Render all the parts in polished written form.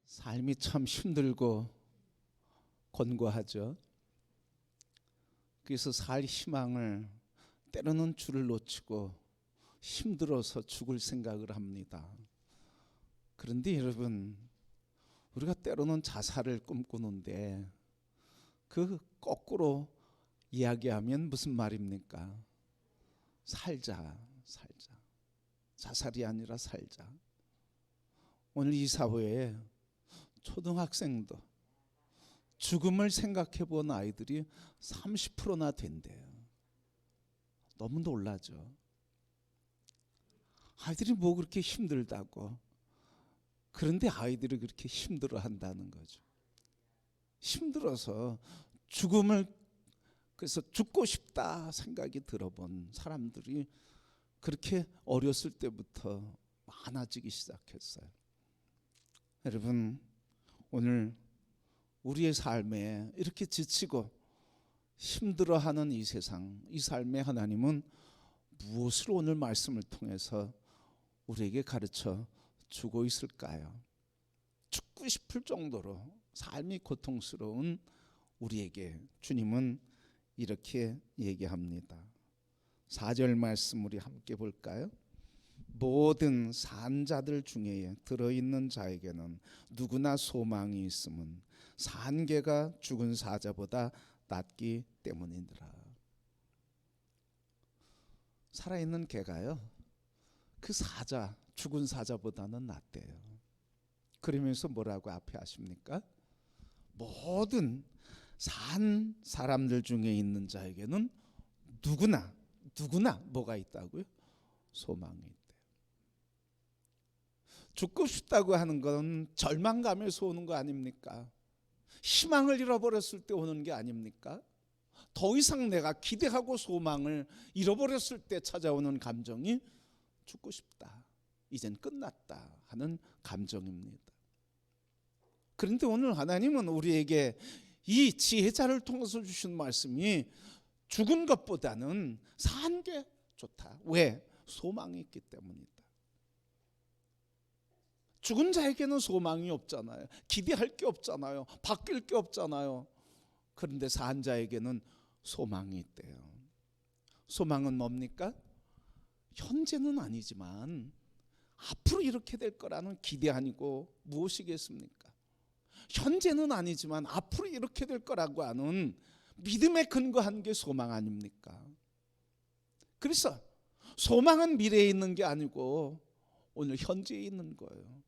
삶이 참 힘들고 곤고하죠. 그래서 살 희망을 때로는 줄을 놓치고 힘들어서 죽을 생각을 합니다. 그런데 여러분, 우리가 때로는 자살을 꿈꾸는데 그 거꾸로 이야기하면 무슨 말입니까? 살자. 자살이 아니라 살자. 오늘 이 사회에 초등학생도 죽음을 생각해 본 아이들이 30%나 된대요. 너무 놀라죠. 아이들이 뭐 그렇게 힘들다고. 그런데 아이들이 그렇게 힘들어 한다는 거죠. 힘들어서 그래서 죽고 싶다 생각이 들어본 사람들이 그렇게 어렸을 때부터 많아지기 시작했어요. 여러분, 오늘 우리의 삶에 이렇게 지치고 힘들어하는 이 세상, 이 삶에 하나님은 무엇을 오늘 말씀을 통해서 우리에게 가르쳐 주고 있을까요? 죽고 싶을 정도로 삶이 고통스러운 우리에게 주님은 이렇게 얘기합니다. 4절 말씀 우리 함께 볼까요? 모든 산자들 중에 들어있는 자에게는 누구나 소망이 있음은 산 개가 죽은 사자보다 낫기 때문이니라. 살아있는 개가요, 그 죽은 사자보다는 낫대요. 그러면서 뭐라고 앞에 하십니까? 모든 산 사람들 중에 있는 자에게는 누구나 뭐가 있다고요? 소망이 있대요. 죽고 싶다고 하는 건 절망감에서 오는 거 아닙니까? 희망을 잃어버렸을 때 오는 게 아닙니까? 더 이상 내가 기대하고 소망을 잃어버렸을 때 찾아오는 감정이 죽고 싶다, 이젠 끝났다 하는 감정입니다. 그런데 오늘 하나님은 우리에게 이 지혜자를 통해서 주신 말씀이 죽은 것보다는 사는 게 좋다. 왜? 소망이 있기 때문이다. 죽은 자에게는 소망이 없잖아요. 기대할 게 없잖아요. 바뀔 게 없잖아요. 그런데 산 자에게는 소망이 있대요. 소망은 뭡니까? 현재는 아니지만 앞으로 이렇게 될 거라는 기대 아니고 무엇이겠습니까? 현재는 아니지만 앞으로 이렇게 될 거라고 하는 믿음에 근거한 게 소망 아닙니까? 그래서 소망은 미래에 있는 게 아니고 오늘 현재에 있는 거예요.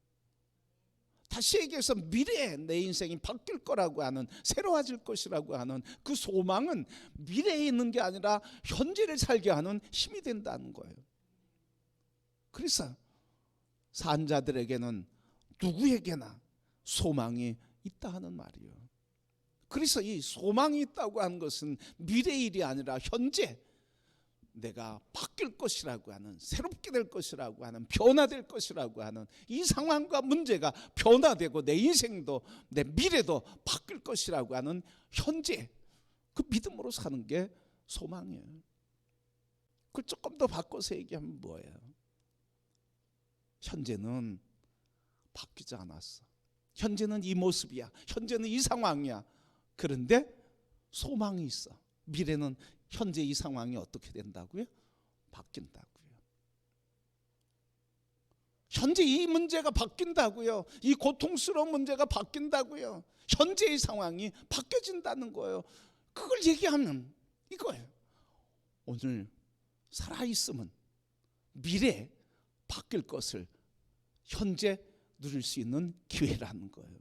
다시 얘기해서 미래에 내 인생이 바뀔 거라고 하는, 새로워질 것이라고 하는 그 소망은 미래에 있는 게 아니라 현재를 살게 하는 힘이 된다는 거예요. 그래서 산자들에게는 누구에게나 소망이 있다 하는 말이에요. 그래서 이 소망이 있다고 하는 것은 미래의 일이 아니라 현재 내가 바뀔 것이라고 하는, 새롭게 될 것이라고 하는, 변화될 것이라고 하는 이 상황과 문제가 변화되고 내 인생도 내 미래도 바뀔 것이라고 하는 현재, 그 믿음으로 사는 게 소망이에요. 그걸 조금 더 바꿔서 얘기하면 뭐예요? 현재는 바뀌지 않았어. 현재는 이 모습이야. 현재는 이 상황이야. 그런데 소망이 있어. 미래는 현재 이 상황이 어떻게 된다고요? 바뀐다고요. 현재 이 문제가 바뀐다고요. 이 고통스러운 문제가 바뀐다고요. 현재의 상황이 바뀌어진다는 거예요. 그걸 얘기하면 이거예요. 오늘 살아있으면 미래에 바뀔 것을 현재 누릴 수 있는 기회라는 거예요.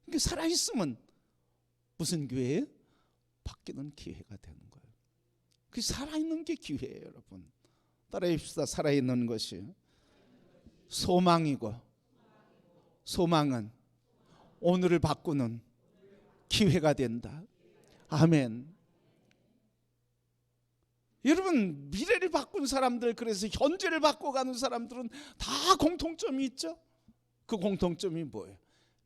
그러니까 살아있으면 무슨 기회예요? 바뀌는 기회가 되는 거예요. 그 살아있는 게 기회예요, 여러분. 따라해 봅시다. 살아있는 것이 소망이고, 소망은 오늘을 바꾸는 기회가 된다. 아멘. 여러분, 미래를 바꾼 사람들, 그래서 현재를 바꿔가는 사람들은 다 공통점이 있죠. 그 공통점이 뭐예요?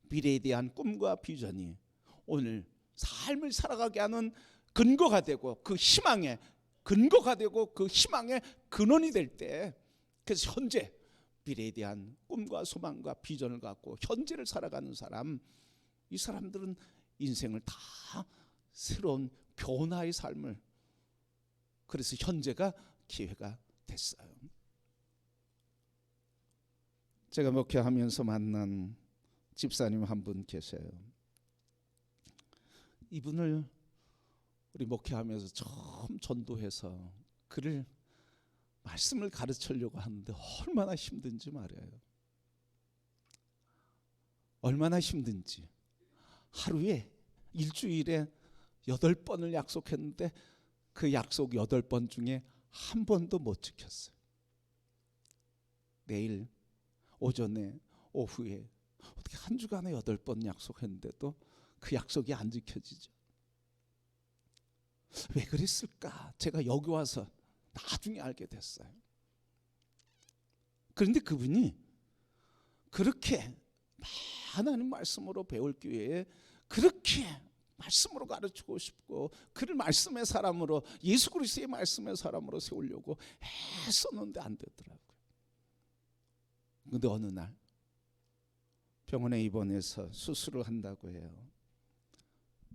미래에 대한 꿈과 비전이 오늘 삶을 살아가게 하는 근거가 되고, 그 희망의 근거가 되고, 그 희망의 근원이 될 때, 그래서 현재 미래에 대한 꿈과 소망과 비전을 갖고 현재를 살아가는 사람, 이 사람들은 인생을 다 새로운 변화의 삶을, 그래서 현재가 기회가 됐어요. 제가 목회하면서 만난 집사님 한 분 계세요. 이분을 우리 목회하면서 처음 전도해서 그를 말씀을 가르치려고 하는데 얼마나 힘든지 말이에요. 얼마나 힘든지. 하루에 일주일에 8번을 약속했는데 그 약속 8번 중에 한 번도 못 지켰어요. 내일 오전에 오후에 어떻게 한 주간에 8번 약속했는데도 그 약속이 안 지켜지죠. 왜 그랬을까? 제가 여기 와서 나중에 알게 됐어요. 그런데 그분이 그렇게 하나님 말씀으로 배울 기회에 그렇게 말씀으로 가르치고 싶고 그를 말씀의 사람으로, 예수 그리스도의 말씀의 사람으로 세우려고 했었는데 안 되더라고요. 그런데 어느 날 병원에 입원해서 수술을 한다고 해요.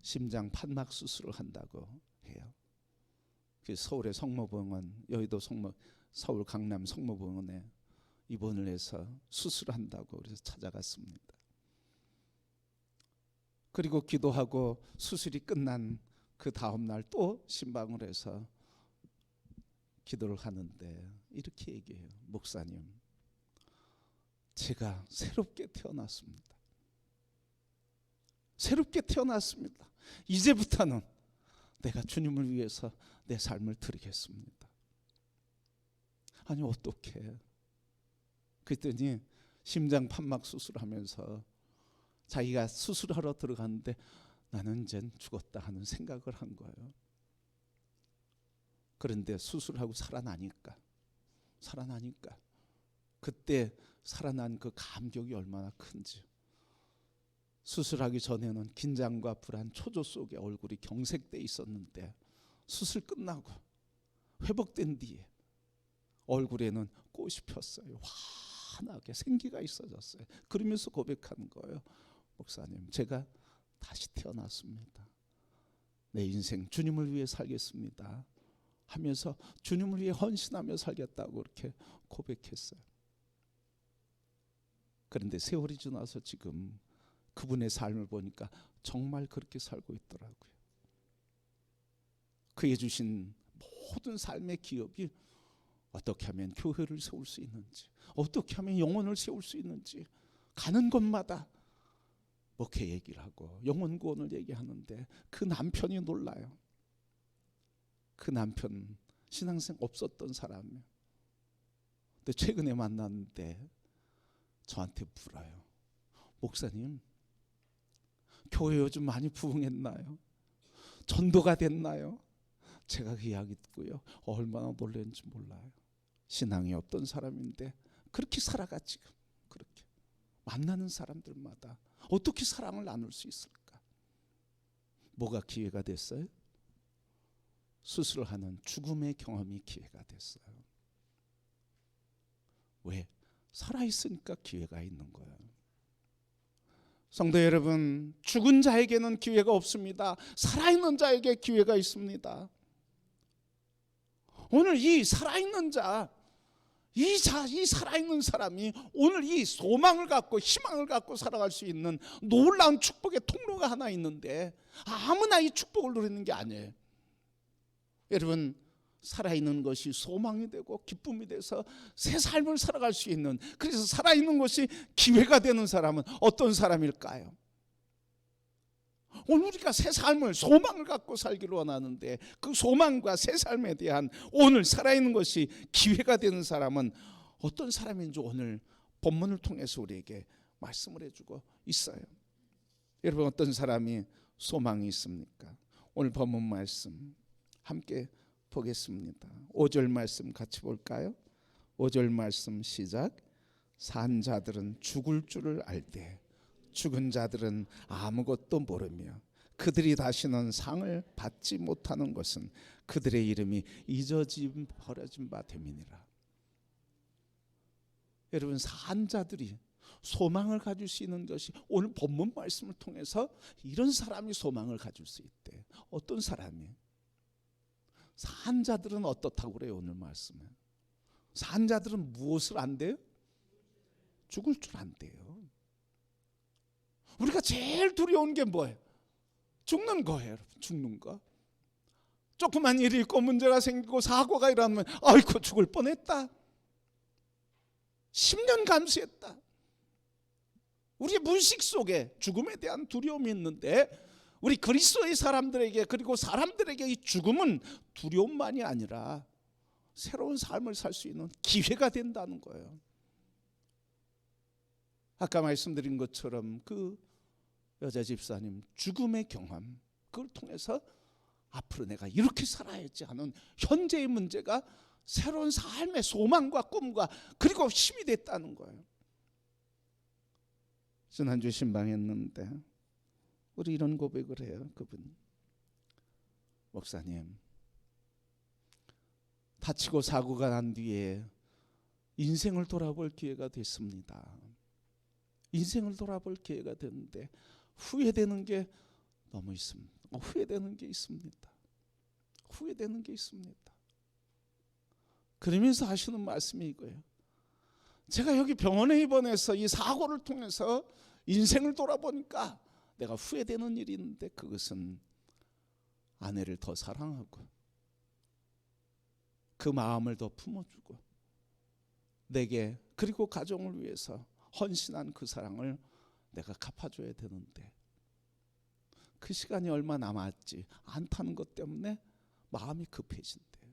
심장 판막 수술을 한다고 해요. 서울의 성모병원, 여의도 서울 강남 성모병원에 입원을 해서 수술한다고 그래서 찾아갔습니다. 그리고 기도하고 수술이 끝난 그 다음 날 또 신방을 해서 기도를 하는데 이렇게 얘기해요. 목사님, 제가 새롭게 태어났습니다. 새롭게 태어났습니다. 이제부터는 내가 주님을 위해서 내 삶을 드리겠습니다. 아니 어떻게? 그랬더니 심장 판막 수술하면서 자기가 수술하러 들어갔는데 나는 이젠 죽었다 하는 생각을 한 거예요. 그런데 수술하고 살아나니까 그때 살아난 그 감격이 얼마나 큰지. 수술하기 전에는 긴장과 불안, 초조 속에 얼굴이 경색돼 있었는데 수술 끝나고 회복된 뒤에 얼굴에는 꽃이 폈어요. 환하게 생기가 있어졌어요. 그러면서 고백하는 거예요. 목사님, 제가 다시 태어났습니다. 내 인생 주님을 위해 살겠습니다 하면서 주님을 위해 헌신하며 살겠다고 그렇게 고백했어요. 그런데 세월이 지나서 지금 그분의 삶을 보니까 정말 그렇게 살고 있더라고요. 그에 주신 모든 삶의 기업이 어떻게 하면 교회를 세울 수 있는지, 어떻게 하면 영혼을 세울 수 있는지 가는 곳마다 목회 얘기를 하고 영혼 구원을 얘기하는데 그 남편이 놀라요. 그 남편 신앙생 없었던 사람이에요. 근데 최근에 만났는데 저한테 물어요. 목사님, 교회 요즘 많이 부흥했나요? 전도가 됐나요? 제가 그 이야기 듣고요, 얼마나 놀랐는지 몰라요. 신앙이 없던 사람인데 그렇게 살아가. 지금 그렇게 만나는 사람들마다 어떻게 사랑을 나눌 수 있을까? 뭐가 기회가 됐어요? 수술을 하는 죽음의 경험이 기회가 됐어요. 왜? 살아있으니까 기회가 있는 거예요. 성도 여러분, 죽은 자에게는 기회가 없습니다. 살아있는 자에게 기회가 있습니다. 오늘 이 살아있는 자, 이 살아있는 사람이 오늘 이 소망을 갖고 희망을 갖고 살아갈 수 있는 놀라운 축복의 통로가 하나 있는데 아무나 이 축복을 누리는 게 아니에요. 여러분, 살아있는 것이 소망이 되고 기쁨이 돼서 새 삶을 살아갈 수 있는, 그래서 살아있는 것이 기회가 되는 사람은 어떤 사람일까요? 오늘 우리가 새 삶을, 소망을 갖고 살기를 원하는데 그 소망과 새 삶에 대한 오늘 살아있는 것이 기회가 되는 사람은 어떤 사람인지 오늘 본문을 통해서 우리에게 말씀을 해주고 있어요. 여러분, 어떤 사람이 소망이 있습니까? 오늘 본문 말씀 함께 보겠습니다. 5절 말씀 같이 볼까요? 5절 말씀 시작. 산 자들은 죽을 줄을 알되 죽은 자들은 아무것도 모르며 그들이 다시는 상을 받지 못하는 것은 그들의 이름이 잊어짐 버려진 바 됨이니라. 여러분, 사한 자들이 소망을 가질 수 있는 것이 오늘 본문 말씀을 통해서 이런 사람이 소망을 가질 수 있대. 어떤 사람이? 사한 자들은 어떻다고 그래요? 오늘 말씀에 사한 자들은 무엇을 안 돼요? 죽을 줄 안 돼요. 우리가 제일 두려운 게 뭐예요? 죽는 거예요. 여러분, 죽는 거. 조그만 일이 있고 문제가 생기고 사고가 일어나면 아이고 죽을 뻔했다. 10년 감수했다. 우리의 무의식 속에 죽음에 대한 두려움이 있는데, 우리 그리스도의 사람들에게, 그리고 사람들에게 이 죽음은 두려움만이 아니라 새로운 삶을 살 수 있는 기회가 된다는 거예요. 아까 말씀드린 것처럼 그 여자 집사님 죽음의 경험, 그걸 통해서 앞으로 내가 이렇게 살아야지 하는 현재의 문제가 새로운 삶의 소망과 꿈과 그리고 힘이 됐다는 거예요. 지난주 신방했는데 우리 이런 고백을 해요. 그분, 목사님, 다치고 사고가 난 뒤에 인생을 돌아볼 기회가 됐습니다. 인생을 돌아볼 기회가 됐는데 후회되는 게 너무 있습니다. 후회되는 게 있습니다. 후회되는 게 있습니다. 그러면서 하시는 말씀이 이거예요. 제가 여기 병원에 입원해서 이 사고를 통해서 인생을 돌아보니까 내가 후회되는 일이 있는데, 그것은 아내를 더 사랑하고 그 마음을 더 품어주고 내게 그리고 가정을 위해서 헌신한 그 사랑을 내가 갚아줘야 되는데 그 시간이 얼마 남았지 않다는 것 때문에 마음이 급해진대요.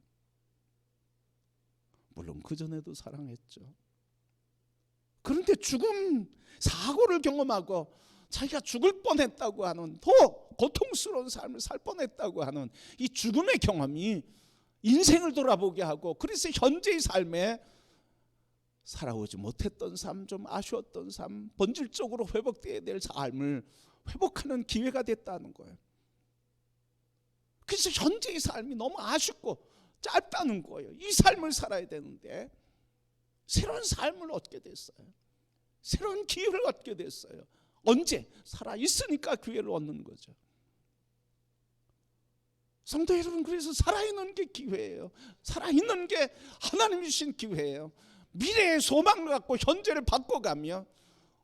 물론 그전에도 사랑했죠. 그런데 죽음, 사고를 경험하고 자기가 죽을 뻔했다고 하는, 더 고통스러운 삶을 살 뻔했다고 하는 이 죽음의 경험이 인생을 돌아보게 하고, 그래서 현재의 삶에 살아오지 못했던 삶, 좀 아쉬웠던 삶, 본질적으로 회복되어야 될 삶을 회복하는 기회가 됐다는 거예요. 그래서 현재의 삶이 너무 아쉽고 짧다는 거예요. 이 삶을 살아야 되는데 새로운 삶을 얻게 됐어요. 새로운 기회를 얻게 됐어요. 언제? 살아있으니까 기회를 얻는 거죠. 성도 여러분, 그래서 살아있는 게 기회예요. 살아있는 게 하나님이 주신 기회예요. 미래의 소망을 갖고 현재를 바꿔가며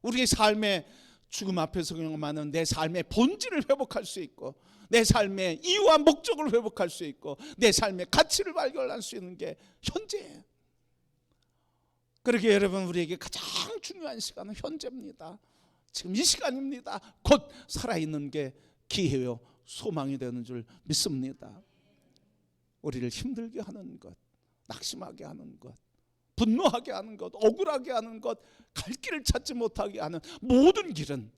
우리의 삶의 죽음 앞에서 경험하는 내 삶의 본질을 회복할 수 있고, 내 삶의 이유와 목적을 회복할 수 있고, 내 삶의 가치를 발견할 수 있는 게 현재예요. 그렇게 여러분, 우리에게 가장 중요한 시간은 현재입니다. 지금 이 시간입니다. 곧 살아있는 게 기회요 소망이 되는 줄 믿습니다. 우리를 힘들게 하는 것, 낙심하게 하는 것, 분노하게 하는 것, 억울하게 하는 것, 갈 길을 찾지 못하게 하는 모든 길은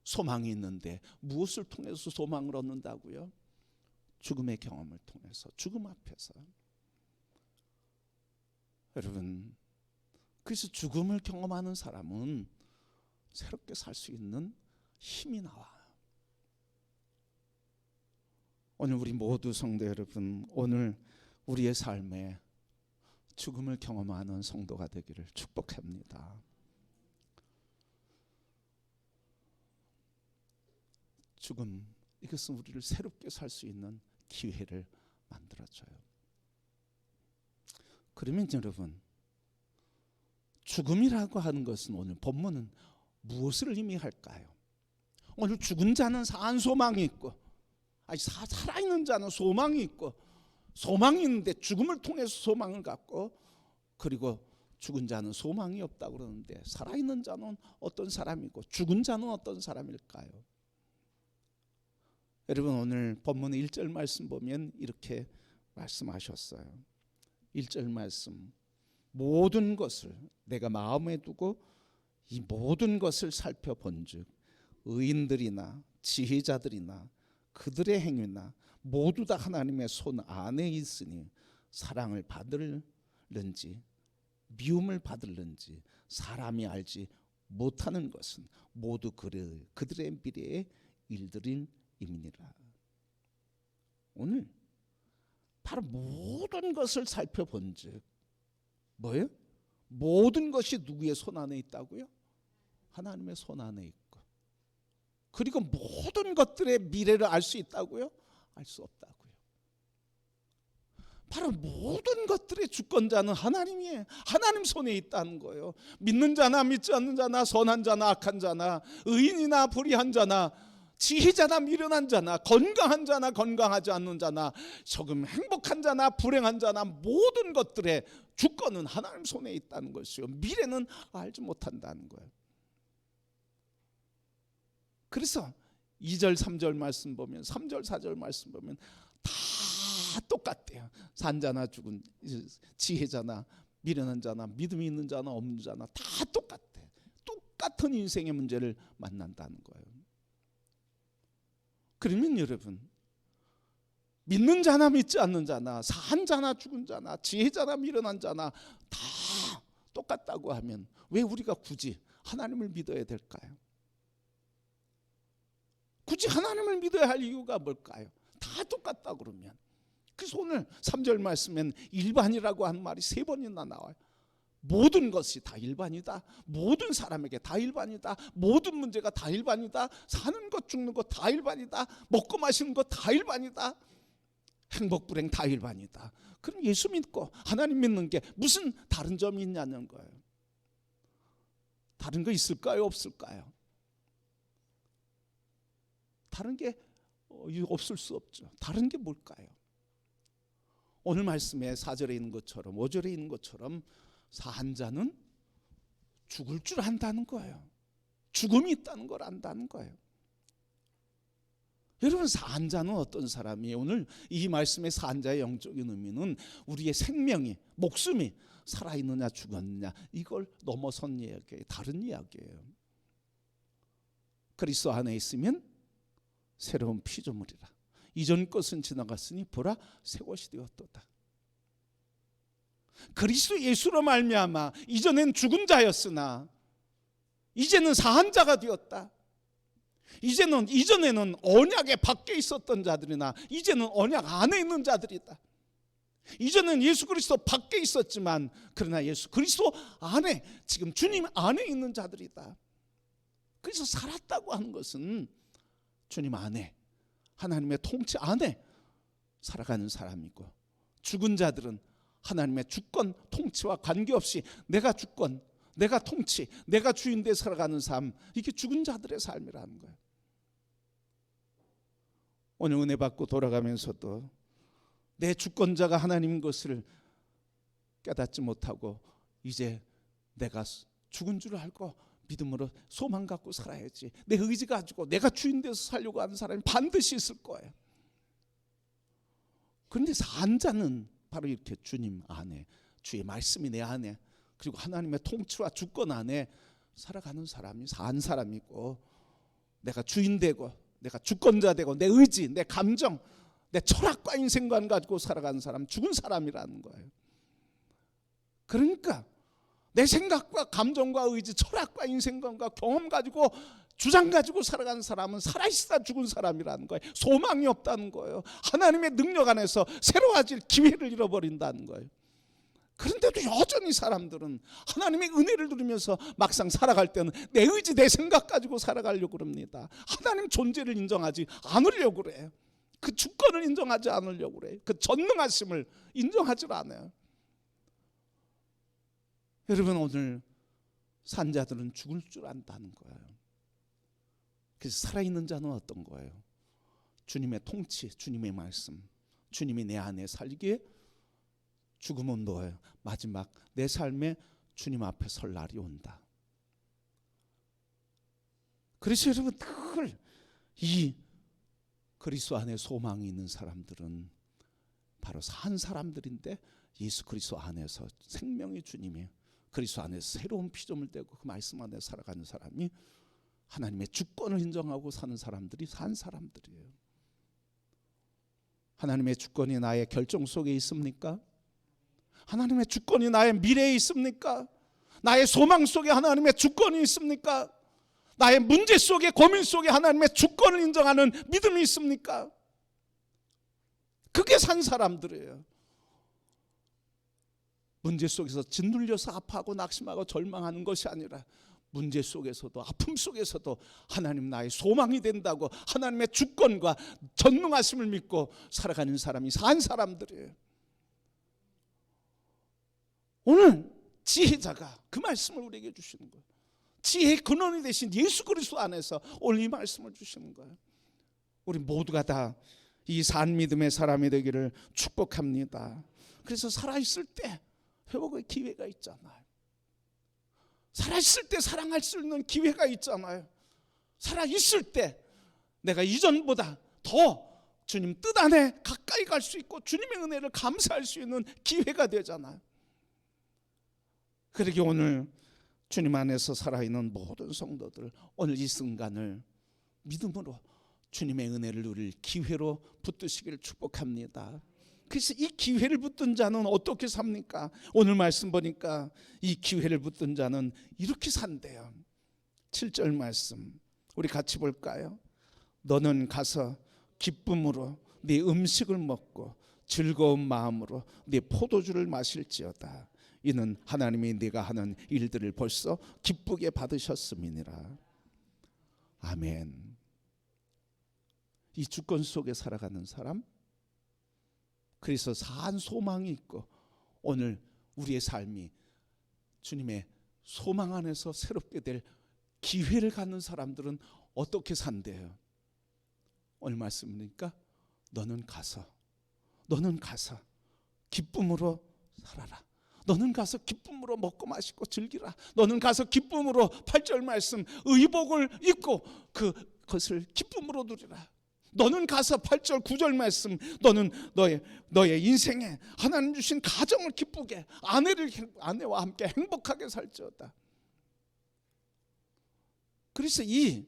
소망이 있는데, 무엇을 통해서 소망을 얻는다고요? 죽음의 경험을 통해서, 죽음 앞에서. 여러분, 그래서 죽음을 경험하는 사람은 새롭게 살 수 있는 힘이 나와요. 오늘 우리 모두 성도 여러분, 오늘 우리의 삶에 죽음을 경험하는 성도가 되기를 축복합니다. 죽음, 이것은 우리를 새롭게 살 수 있는 기회를 만들어줘요. 그러면 여러분, 죽음이라고 하는 것은 오늘 본문은 무엇을 의미할까요? 오늘 죽은 자는 사한 소망이 있고, 살아있는 자는 소망이 있고, 소망이 있는데 죽음을 통해서 소망을 갖고, 그리고 죽은 자는 소망이 없다고 그러는데 살아있는 자는 어떤 사람이고 죽은 자는 어떤 사람일까요? 여러분, 오늘 본문의 1절 말씀 보면 이렇게 말씀하셨어요. 1절 말씀, 모든 것을 내가 마음에 두고 이 모든 것을 살펴본즉 의인들이나 지혜자들이나 그들의 행위나 모두 다 하나님의 손 안에 있으니 사랑을 받을는지 미움을 받을는지 사람이 알지 못하는 것은 모두 그들의 미래의 일들임이니라. 오늘 바로 모든 것을 살펴본즉 뭐예요? 모든 것이 누구의 손 안에 있다고요? 하나님의 손 안에 있고, 그리고 모든 것들의 미래를 알 수 있다고요? 알 수 없다고요. 바로 모든 것들의 주권자는 하나님이에요. 하나님 손에 있다는 거예요. 믿는 자나 믿지 않는 자나, 선한 자나 악한 자나, 의인이나 불의한 자나, 지혜자나 미련한 자나, 건강한 자나 건강하지 않는 자나, 조금 행복한 자나 불행한 자나, 모든 것들의 주권은 하나님 손에 있다는 것이요, 미래는 알지 못한다는 거예요. 그래서 2절 3절 말씀 보면, 3절 4절 말씀 보면 다 똑같대요. 산자나 죽은, 지혜자나 미련한 자나, 믿음이 있는 자나 없는 자나 다 똑같대. 똑같은 인생의 문제를 만난다는 거예요. 그러면 여러분, 믿는 자나 믿지 않는 자나, 산 자나 죽은 자나, 지혜자나 미련한 자나 다 똑같다고 하면 왜 우리가 굳이 하나님을 믿어야 될까요? 굳이 하나님을 믿어야 할 이유가 뭘까요? 다 똑같다 그러면. 그래서 오늘 3절 말씀엔 일반이라고 하는 말이 3번이나 나와요. 모든 것이 다 일반이다. 모든 사람에게 다 일반이다. 모든 문제가 다 일반이다. 사는 것 죽는 것 다 일반이다. 먹고 마시는 것 다 일반이다. 행복 불행 다 일반이다. 그럼 예수 믿고 하나님 믿는 게 무슨 다른 점이 있냐는 거예요. 다른 거 있을까요? 없을까요? 다른 게 없을 수 없죠. 다른 게 뭘까요? 오늘 말씀에 4절에 있는 것처럼 5절에 있는 것처럼 산 자는 죽을 줄 안다는 거예요. 죽음이 있다는 걸 안다는 거예요. 여러분, 산 자는 어떤 사람이에요? 오늘 이 말씀의 산 자의 영적인 의미는 우리의 생명이, 목숨이 살아있느냐 죽었느냐, 이걸 넘어선 이야기예요. 다른 이야기예요. 그리스도 안에 있으면 새로운 피조물이라. 이전 것은 지나갔으니 보라 새 것이 되었도다. 그리스도 예수로 말미암아 이전엔 죽은 자였으나 이제는 사한 자가 되었다. 이전에는 언약의 밖에 있었던 자들이나 이제는 언약 안에 있는 자들이다. 이전엔 예수 그리스도 밖에 있었지만 그러나 예수 그리스도 안에, 지금 주님 안에 있는 자들이다. 그래서 살았다고 하는 것은 주님 안에, 하나님의 통치 안에 살아가는 사람이고, 죽은 자들은 하나님의 주권 통치와 관계없이 내가 주권, 내가 통치, 내가 주인 돼 살아가는 삶, 이게 죽은 자들의 삶이라는 거예요. 오늘 은혜 받고 돌아가면서도 내 주권자가 하나님인 것을 깨닫지 못하고 이제 내가 죽은 줄 알고 믿음으로 소망 갖고 살아야지, 내 의지 가지고 내가 주인 돼서 살려고 하는 사람이 반드시 있을 거예요. 그런데 산 자는 바로 이렇게 주님 안에, 주의 말씀이 내 안에, 그리고 하나님의 통치와 주권 안에 살아가는 사람이 산 사람이고, 내가 주인 되고 내가 주권자 되고 내 의지, 내 감정, 내 철학과 인생관 가지고 살아가는 사람, 죽은 사람이라는 거예요. 그러니까 내 생각과 감정과 의지, 철학과 인생관과 경험 가지고, 주장 가지고 살아가는 사람은 살아있다 죽은 사람이라는 거예요. 소망이 없다는 거예요. 하나님의 능력 안에서 새로워질 기회를 잃어버린다는 거예요. 그런데도 여전히 사람들은 하나님의 은혜를 누리면서 막상 살아갈 때는 내 의지, 내 생각 가지고 살아가려고 그럽니다. 하나님 존재를 인정하지 않으려고 그래요. 그 주권을 인정하지 않으려고 그래요. 그 전능하심을 인정하지 않아요. 여러분, 오늘 산자들은 죽을 줄 안다는 거예요. 그래서 살아있는 자는 어떤 거예요? 주님의 통치, 주님의 말씀, 주님이 내 안에 살기에 죽음은 뭐예요? 마지막 내 삶에 주님 앞에 설 날이 온다. 그래서 여러분, 늘 이 그리스도 안에 소망이 있는 사람들은 바로 산 사람들인데, 예수 그리스도 안에서 생명이 주님이에요. 그리스도 안에서 새로운 피조물 되고 그 말씀 안에 살아가는 사람이 하나님의 주권을 인정하고 사는 사람들이 산 사람들이에요. 하나님의 주권이 나의 결정 속에 있습니까? 하나님의 주권이 나의 미래에 있습니까? 나의 소망 속에 하나님의 주권이 있습니까? 나의 문제 속에, 고민 속에 하나님의 주권을 인정하는 믿음이 있습니까? 그게 산 사람들이에요. 문제 속에서 짓눌려서 아파하고 낙심하고 절망하는 것이 아니라 문제 속에서도 아픔 속에서도 하나님 나의 소망이 된다고 하나님의 주권과 전능하심을 믿고 살아가는 사람이 산 사람들이에요. 오늘 지혜자가 그 말씀을 우리에게 주시는 거예요. 지혜의 근원이 되신 예수 그리스도 안에서 오늘 이 말씀을 주시는 거예요. 우리 모두가 다 이 산 믿음의 사람이 되기를 축복합니다. 그래서 살아있을 때 회복의 기회가 있잖아요. 살아있을 때 사랑할 수 있는 기회가 있잖아요. 살아있을 때 내가 이전보다 더 주님 뜻 안에 가까이 갈 수 있고 주님의 은혜를 감사할 수 있는 기회가 되잖아요. 그러기에 오늘 주님 안에서 살아있는 모든 성도들 오늘 이 순간을 믿음으로 주님의 은혜를 누릴 기회로 붙드시기를 축복합니다. 그래서 이 기회를 붙든 자는 어떻게 삽니까? 오늘 말씀 보니까 이 기회를 붙든 자는 이렇게 산대요. 7절 말씀 우리 같이 볼까요? 너는 가서 기쁨으로 네 음식을 먹고 즐거운 마음으로 네 포도주를 마실지어다. 이는 하나님이 네가 하는 일들을 벌써 기쁘게 받으셨음이니라. 아멘. 이 주권 속에 살아가는 사람, 그래서 산 소망이 있고 오늘 우리의 삶이 주님의 소망 안에서 새롭게 될 기회를 갖는 사람들은 어떻게 산대요? 오늘 말씀이니까 너는 가서 기쁨으로 살아라. 너는 가서 기쁨으로 먹고 마시고 즐기라. 너는 가서 기쁨으로 8절 말씀 의복을 입고 그것을 기쁨으로 누리라. 너는 가서 8절 9절 말씀 너는 너의 인생에 하나님 주신 가정을 기쁘게 아내와 함께 행복하게 살지어다. 그래서 이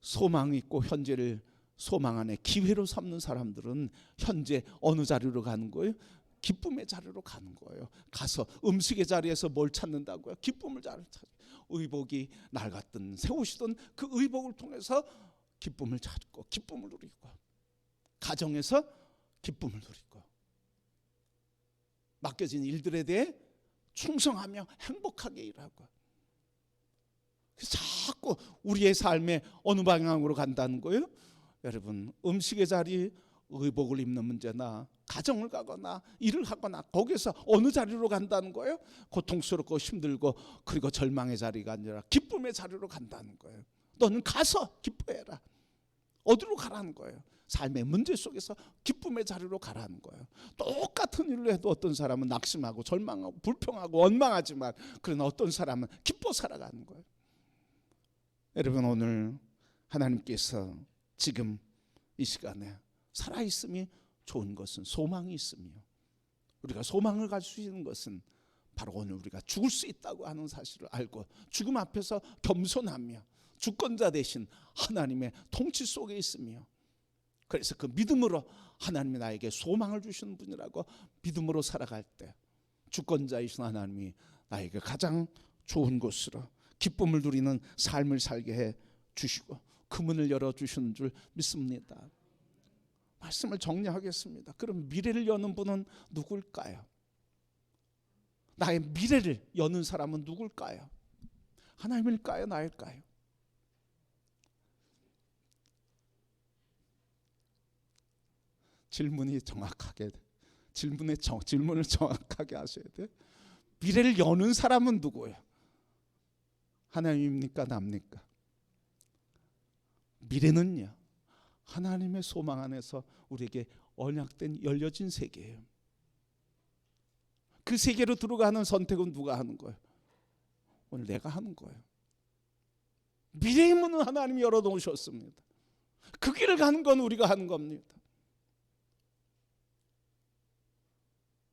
소망 있고 현재를 소망 안에 기회로 삼는 사람들은 현재 어느 자리로 가는 거예요? 기쁨의 자리로 가는 거예요. 가서 음식의 자리에서 뭘 찾는다고요? 기쁨을 찾아요. 의복이 낡았든 새 옷이든 그 의복을 통해서 기쁨을 찾고 기쁨을 누리고 가정에서 기쁨을 누리고 맡겨진 일들에 대해 충성하며 행복하게 일하고. 자꾸 우리의 삶에 어느 방향으로 간다는 거예요? 여러분 음식의 자리 의복을 입는 문제나 가정을 가거나 일을 하거나 거기서 어느 자리로 간다는 거예요? 고통스럽고 힘들고 그리고 절망의 자리가 아니라 기쁨의 자리로 간다는 거예요. 너는 가서 기뻐해라. 어디로 가라는 거예요? 삶의 문제 속에서 기쁨의 자리로 가라는 거예요. 똑같은 일로 해도 어떤 사람은 낙심하고 절망하고 불평하고 원망하지만 그러나 어떤 사람은 기뻐 살아가는 거예요. 여러분 오늘 하나님께서 지금 이 시간에 살아있음이 좋은 것은 소망이 있으며 우리가 소망을 가질 수 있는 것은 바로 오늘 우리가 죽을 수 있다고 하는 사실을 알고 죽음 앞에서 겸손하며 주권자 되신 하나님의 통치 속에 있으며 그래서 그 믿음으로 하나님이 나에게 소망을 주시는 분이라고 믿음으로 살아갈 때 주권자이신 하나님이 나에게 가장 좋은 곳으로 기쁨을 누리는 삶을 살게 해 주시고 그 문을 열어주시는 줄 믿습니다. 말씀을 정리하겠습니다. 그럼 미래를 여는 분은 누굴까요? 나의 미래를 여는 사람은 누굴까요? 하나님일까요? 나일까요? 질문을 정확하게 하셔야 돼요. 미래를 여는 사람은 누구예요? 하나님입니까? 납니까? 미래는요 하나님의 소망 안에서 우리에게 언약된 열려진 세계예요. 그 세계로 들어가는 선택은 누가 하는 거예요? 오늘 내가 하는 거예요. 미래의 문은 하나님이 열어놓으셨습니다. 그 길을 가는 건 우리가 하는 겁니다.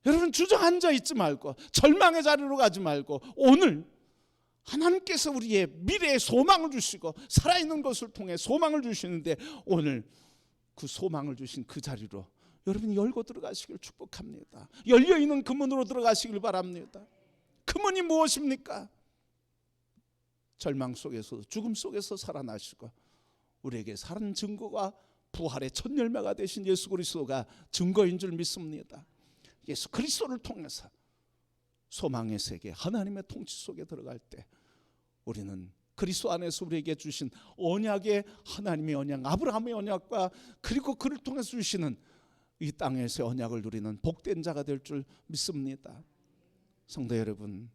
여러분 주저앉아 있지 말고 절망의 자리로 가지 말고 오늘 하나님께서 우리의 미래에 소망을 주시고 살아있는 것을 통해 소망을 주시는데 오늘 그 소망을 주신 그 자리로 여러분이 열고 들어가시길 축복합니다. 열려있는 그 문으로 들어가시길 바랍니다. 그 문이 무엇입니까? 절망 속에서 죽음 속에서 살아나시고 우리에게 살은 증거가 부활의 첫 열매가 되신 예수 그리스도가 증거인 줄 믿습니다. 예수 그리스도를 통해서 소망의 세계, 하나님의 통치 속에 들어갈 때 우리는 그리스도 안에서 우리에게 주신 언약의 하나님의 언약, 아브라함의 언약과 그리고 그를 통해서 주시는 이 땅에서의 언약을 누리는 복된 자가 될 줄 믿습니다. 성도 여러분,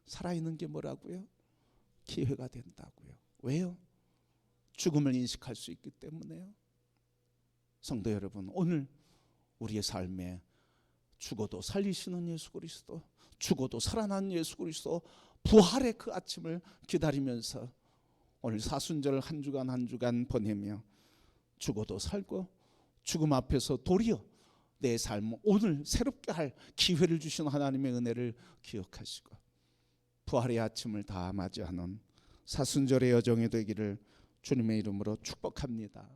살아있는 게 뭐라고요? 기회가 된다고요. 왜요? 죽음을 인식할 수 있기 때문에요. 성도 여러분, 오늘 우리의 삶에 죽어도 살리시는 예수 그리스도, 죽어도 살아난 예수 그리스도, 부활의 그 아침을 기다리면서 오늘 사순절 한 주간 보내며 죽어도 살고 죽음 앞에서 도리어 내 삶을 오늘 새롭게 할 기회를 주신 하나님의 은혜를 기억하시고 부활의 아침을 다 맞이하는 사순절의 여정이 되기를 주님의 이름으로 축복합니다.